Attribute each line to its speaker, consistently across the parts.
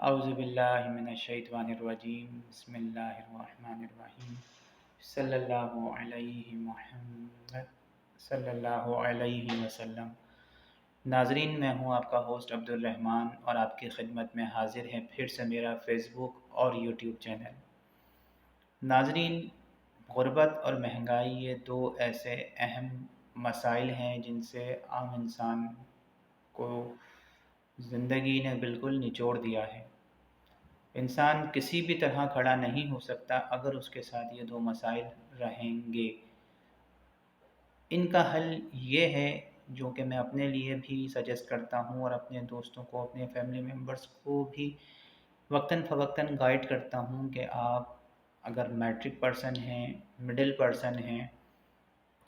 Speaker 1: اعوذ باللہ من الشیطان الرجیم بسم اللہ الرحمن الرحیم صلی اللہ علیہ محمد صلی اللہ علیہ وسلم۔ ناظرین، میں ہوں آپ کا ہوسٹ عبد الرحمن اور آپ کی خدمت میں حاضر ہے پھر سے میرا فیس بک اور یوٹیوب چینل۔ ناظرین، غربت اور مہنگائی یہ دو ایسے اہم مسائل ہیں جن سے عام انسان کو زندگی نے بالکل نچوڑ دیا ہے۔ انسان کسی بھی طرح کھڑا نہیں ہو سکتا اگر اس کے ساتھ یہ دو مسائل رہیں گے۔ ان کا حل یہ ہے جو کہ میں اپنے لیے بھی سجیسٹ کرتا ہوں اور اپنے دوستوں کو، اپنے فیملی ممبرس کو بھی وقتاً فوقتاً گائیڈ کرتا ہوں کہ آپ اگر میٹرک پرسن ہیں، مڈل پرسن ہیں،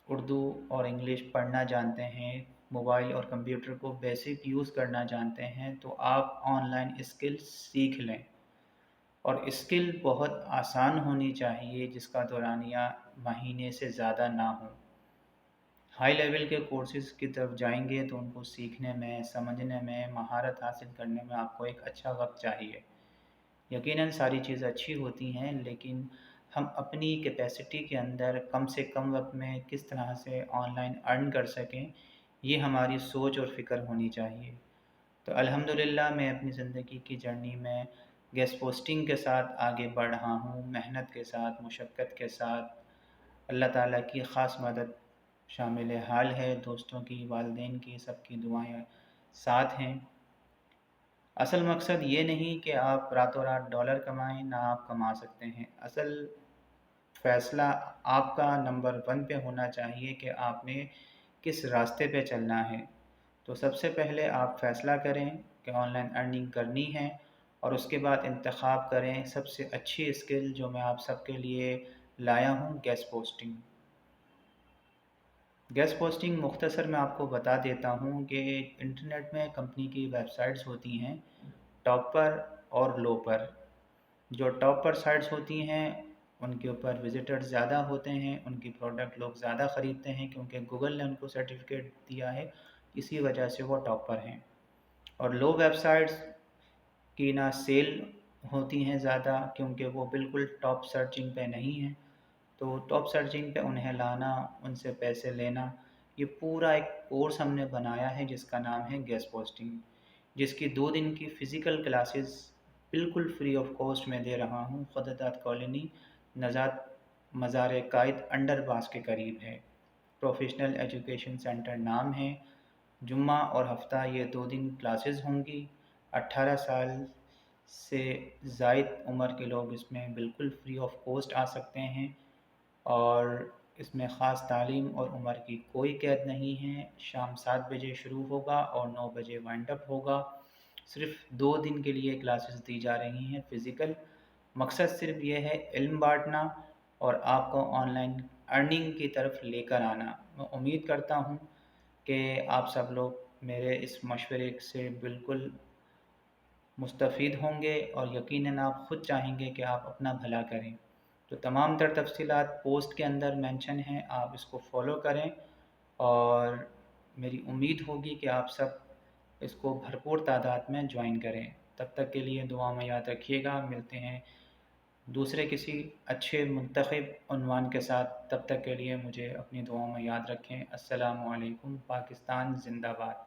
Speaker 1: اردو اور انگلش پڑھنا جانتے ہیں، موبائل اور کمپیوٹر کو بیسک یوز کرنا جانتے ہیں، تو آپ آن لائن اسکل سیکھ لیں۔ اور اسکل بہت آسان ہونی چاہیے جس کا دورانیہ مہینے سے زیادہ نہ ہو۔ ہائی لیول کے کورسز کی طرف جائیں گے تو ان کو سیکھنے میں، سمجھنے میں، مہارت حاصل کرنے میں آپ کو ایک اچھا وقت چاہیے۔ یقیناً ساری چیزیں اچھی ہوتی ہیں، لیکن ہم اپنی کیپیسٹی کے اندر کم سے کم وقت میں کس طرح سے آن لائن ارن کر سکیں، یہ ہماری سوچ اور فکر ہونی چاہیے۔ تو الحمدللہ میں اپنی زندگی کی جرنی میں گیسٹ پوسٹنگ کے ساتھ آگے بڑھ رہا ہوں، محنت کے ساتھ، مشقت کے ساتھ۔ اللہ تعالیٰ کی خاص مدد شامل حال ہے، دوستوں کی، والدین کی، سب کی دعائیں ساتھ ہیں۔ اصل مقصد یہ نہیں کہ آپ راتوں رات ڈالر کمائیں، نہ آپ کما سکتے ہیں۔ اصل فیصلہ آپ کا نمبر 1 پہ ہونا چاہیے کہ آپ نے کس راستے پہ چلنا ہے۔ تو سب سے پہلے آپ فیصلہ کریں کہ آن لائن ارننگ کرنی ہے، اور اس کے بعد انتخاب کریں سب سے اچھی اسکل جو میں آپ سب کے لیے لایا ہوں، گیسٹ پوسٹنگ۔ گیسٹ پوسٹنگ مختصر میں آپ کو بتا دیتا ہوں کہ انٹرنیٹ میں کمپنی کی ویب سائٹس ہوتی ہیں ٹاپ پر اور لو پر۔ جو ٹاپ پر سائٹس ہوتی ہیں ان کے اوپر وزٹر زیادہ ہوتے ہیں، ان کی پروڈکٹ لوگ زیادہ خریدتے ہیں کیونکہ گوگل نے ان کو سرٹیفکیٹ دیا ہے، اسی وجہ سے وہ ٹاپ پر ہیں۔ اور لو ویب سائٹس کی نہ سیل ہوتی ہیں زیادہ کیونکہ وہ بالکل ٹاپ سرچنگ پہ نہیں ہیں، تو ٹاپ سرچنگ پہ انہیں لانا، ان سے پیسے لینا، یہ پورا ایک کورس ہم نے بنایا ہے جس کا نام ہے گیسٹ پوسٹنگ، جس کی 2 دن کی فزیکل کلاسز بالکل فری آف کاسٹ میں دے رہا ہوں۔ خداداد کالونی، نژاد مزار قائد انڈر پاس کے قریب ہے۔ پروفیشنل ایجوکیشن سینٹر نام ہے۔ جمعہ اور ہفتہ یہ 2 دن کلاسز ہوں گی۔ 18 سال سے زائد عمر کے لوگ اس میں بالکل فری آف کاسٹ آ سکتے ہیں، اور اس میں خاص تعلیم اور عمر کی کوئی قید نہیں ہے۔ شام 7 بجے شروع ہوگا اور 9 بجے وائنڈ اپ ہوگا۔ صرف 2 دن کے لیے کلاسز دی جا رہی ہیں فزیکل۔ مقصد صرف یہ ہے علم بانٹنا اور آپ کو آن لائن ارننگ کی طرف لے کر آنا۔ میں امید کرتا ہوں کہ آپ سب لوگ میرے اس مشورے سے بالکل مستفید ہوں گے، اور یقیناً آپ خود چاہیں گے کہ آپ اپنا بھلا کریں۔ تو تمام تر تفصیلات پوسٹ کے اندر مینشن ہیں، آپ اس کو فالو کریں، اور میری امید ہوگی کہ آپ سب اس کو بھرپور تعداد میں جوائن کریں۔ تب تک کے لیے دعا میں یاد رکھیے گا۔ ملتے ہیں دوسرے کسی اچھے منتخب عنوان کے ساتھ، تب تک کے لیے مجھے اپنی دعاؤں میں یاد رکھیں۔ السلام علیکم۔ پاکستان زندہ باد۔